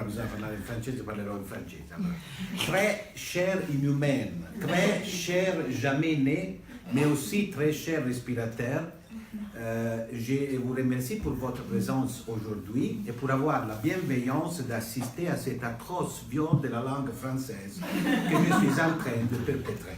Bisogna parlare in francese, parlerò in francese. Allora. Très cher inhumaine, très cher jamais né, mais aussi très cher respirateur. Je vous remercie pour votre présence aujourd'hui et pour avoir la bienveillance d'assister à cet atroce viol de la langue française que je suis en train de perpétrer.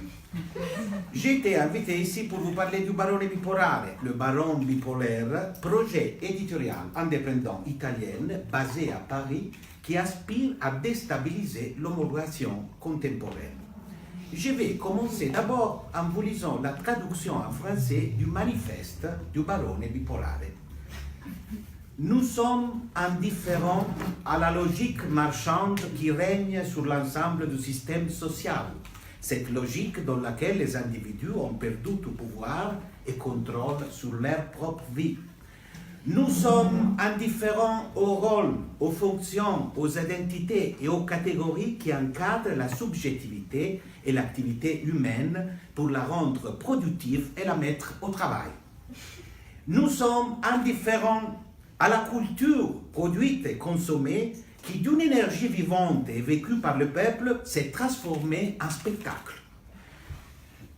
J'ai été invité ici pour vous parler du Barone Bipolare, le Baron bipolaire, projet éditorial indépendant italien basé à Paris qui aspire à déstabiliser l'homologation contemporaine. Je vais commencer d'abord en vous lisant la traduction en français du manifeste du Barone Bipolare. Nous sommes indifférents à la logique marchande qui règne sur l'ensemble du système social. Cette logique dans laquelle les individus ont perdu tout pouvoir et contrôle sur leur propre vie. Nous sommes indifférents aux rôles, aux fonctions, aux identités et aux catégories qui encadrent la subjectivité et l'activité humaine pour la rendre productive et la mettre au travail. Nous sommes indifférents à la culture produite et consommée qui, d'une énergie vivante et vécue par le peuple, s'est transformée en spectacle.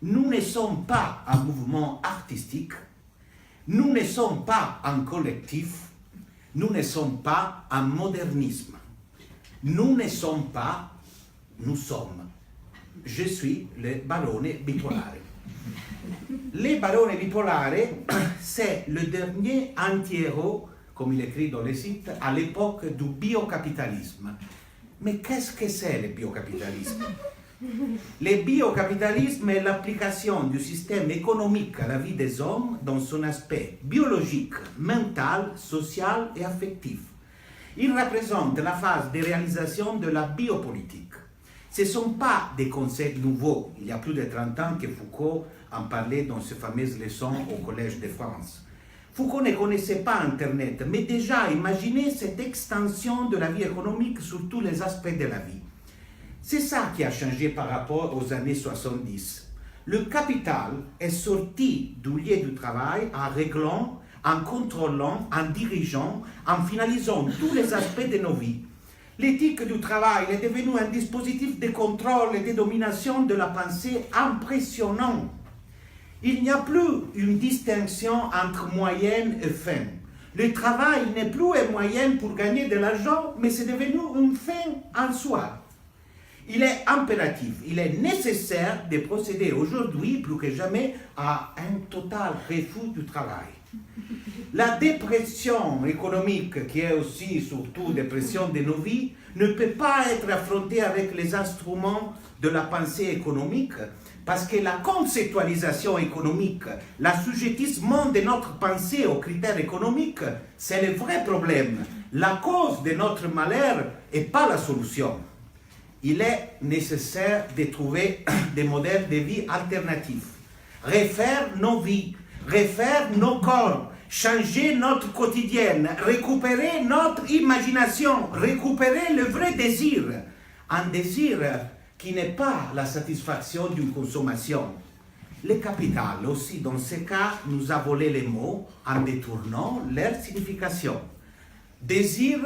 Nous ne sommes pas un mouvement artistique, nous ne sommes pas un collectif, nous ne sommes pas un modernisme. Nous ne sommes pas, nous sommes. Je suis le Barone Bipolare. Le Barone Bipolare, c'est le dernier anti-héros, comme il écrit dans le site, à l'époque du biocapitalisme. Mais qu'est-ce que c'est le biocapitalisme? Le biocapitalisme est l'application du système économique à la vie des hommes dans son aspect biologique, mental, social et affectif. Il représente la phase de réalisation de la biopolitique. Ce ne sont pas des concepts nouveaux. Il y a plus de 30 ans que Foucault en parlait dans ses fameuses leçons au Collège de France. Foucault ne connaissait pas Internet, mais déjà imaginait cette extension de la vie économique sur tous les aspects de la vie. C'est ça qui a changé par rapport aux années 70. Le capital est sorti du lieu du travail en réglant, en contrôlant, en dirigeant, en finalisant tous les aspects de nos vies. L'éthique du travail est devenue un dispositif de contrôle et de domination de la pensée impressionnant. Il n'y a plus une distinction entre moyenne et fin. Le travail n'est plus un moyen pour gagner de l'argent, mais c'est devenu une fin en soi. Il est impératif, il est nécessaire de procéder aujourd'hui, plus que jamais, à un total refus du travail. La dépression économique, qui est aussi surtout dépression de nos vies, ne peut pas être affrontée avec les instruments de la pensée économique, parce que la conceptualisation économique, l'assujettissement de notre pensée aux critères économiques, c'est le vrai problème. La cause de notre malheur n'est pas la solution. Il est nécessaire de trouver des modèles de vie alternatifs, refaire nos vies, refaire nos corps, changer notre quotidien, récupérer notre imagination, récupérer le vrai désir, un désir qui n'est pas la satisfaction d'une consommation. Le capital aussi, dans ce cas, nous a volé les mots en détournant leur signification. Désir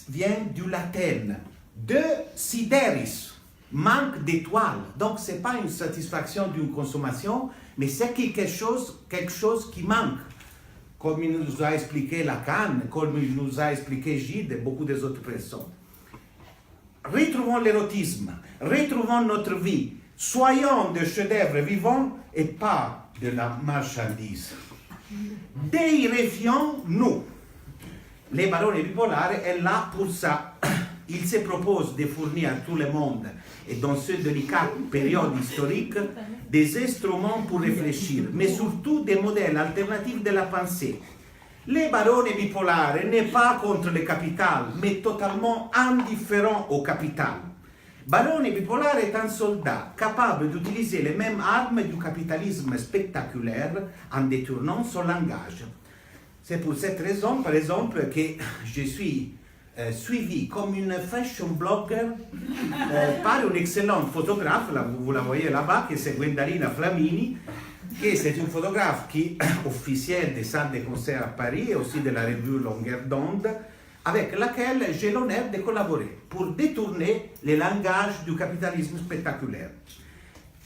vient du latin, de sideris, manque d'étoiles. Donc, ce n'est pas une satisfaction d'une consommation, mais c'est quelque chose qui manque. Comme il nous a expliqué Lacan, comme il nous a expliqué Gide et beaucoup des autres personnes. Retrouvons l'érotisme, retrouvons notre vie, soyons des chefs-d'œuvre vivants et pas de la marchandise. Déifions-nous. Le Barone Bipolare est là pour ça. Il se propose de fournir à tout le monde, et dans ce délicat période historique, des instruments pour réfléchir, mais surtout des modèles alternatifs de la pensée. Le Barone Bipolare n'est pas contre le capital, mais totalement indifférent au capital. Barone Bipolare est un soldat capable d'utiliser les mêmes armes du capitalisme spectaculaire en détournant son langage. C'est pour cette raison, par exemple, que je suis suivi comme une fashion blogger par une excellente photographe, vous la voyez là-bas, qui c'est Gwendalina Flamini, qui c'est une photographe qui officielle des salles de concert à Paris et aussi de la revue Longueur d'onde, avec laquelle j'ai l'honneur de collaborer pour détourner les langages du capitalisme spectaculaire.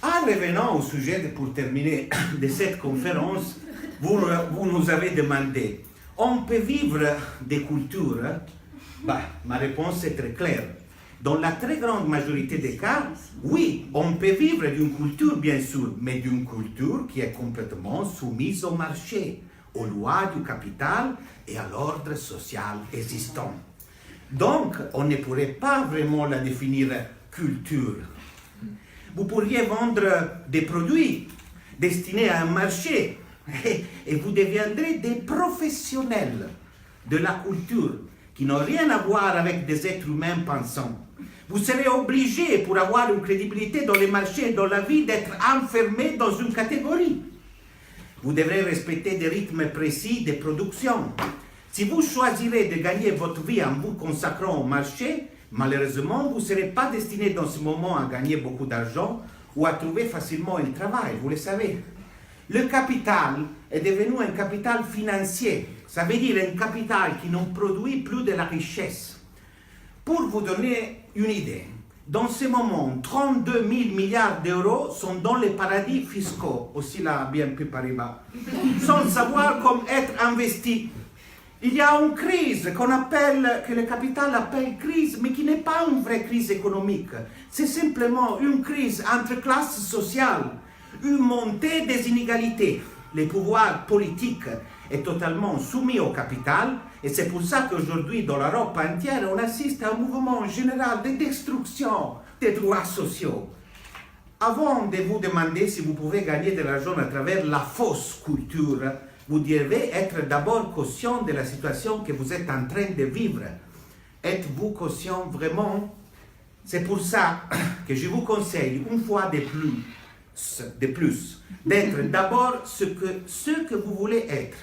En revenant au sujet, pour terminer, de cette conférence, vous nous avez demandé, on peut vivre des cultures? Ma réponse est très claire. Dans la très grande majorité des cas, oui, on peut vivre d'une culture, bien sûr, mais d'une culture qui est complètement soumise au marché, aux lois du capital et à l'ordre social existant. Donc, on ne pourrait pas vraiment la définir culture. Vous pourriez vendre des produits destinés à un marché et vous deviendrez des professionnels de la culture qui n'ont rien à voir avec des êtres humains pensants. Vous serez obligé, pour avoir une crédibilité dans les marchés et dans la vie, d'être enfermé dans une catégorie. Vous devrez respecter des rythmes précis de production. Si vous choisirez de gagner votre vie en vous consacrant au marché, malheureusement, vous ne serez pas destiné dans ce moment à gagner beaucoup d'argent ou à trouver facilement un travail, vous le savez. Le capital est devenu un capital financier. Ça veut dire un capital qui ne produit plus de la richesse. Pour vous donner une idée, dans ce moment, 32 000 milliards d'euros sont dans les paradis fiscaux, aussi la BNP Paribas, sans savoir comment être investis. Il y a une crise que le capital appelle crise, mais qui n'est pas une vraie crise économique. C'est simplement une crise entre classes sociales, une montée des inégalités. Le pouvoir politique est totalement soumis au capital, et c'est pour ça qu'aujourd'hui, dans l'Europe entière, on assiste à un mouvement général de destruction des droits sociaux. Avant de vous demander si vous pouvez gagner de l'argent à travers la fausse culture, vous devez être d'abord conscient de la situation que vous êtes en train de vivre. Êtes-vous conscient vraiment? C'est pour ça que je vous conseille une fois de plus d'être d'abord ce que vous voulez être.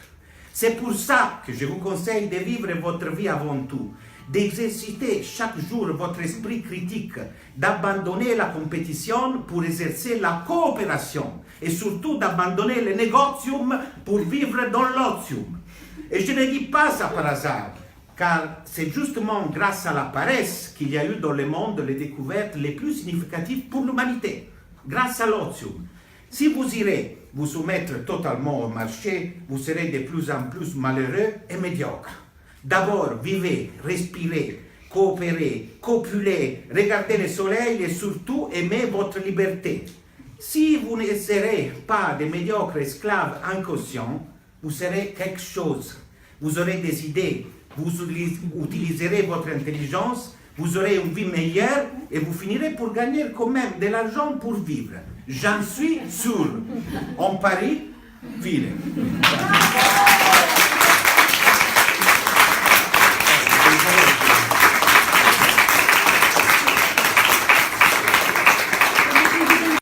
C'est pour ça que je vous conseille de vivre votre vie avant tout, d'exercer chaque jour votre esprit critique, d'abandonner la compétition pour exercer la coopération et surtout d'abandonner le négotium pour vivre dans l'otium. Et je ne dis pas ça par hasard, car c'est justement grâce à la paresse qu'il y a eu dans le monde les découvertes les plus significatives pour l'humanité, grâce à l'otium. Si vous irez vous soumettre totalement au marché, vous serez de plus en plus malheureux et médiocre. D'abord, vivez, respirez, coopérez, copulez, regardez le soleil et surtout aimez votre liberté. Si vous ne serez pas des médiocres esclaves inconscients, vous serez quelque chose. Vous aurez des idées, vous utiliserez votre intelligence, vous aurez une vie meilleure et vous finirez pour gagner quand même de l'argent pour vivre. J'en suis sûr. On parie, file.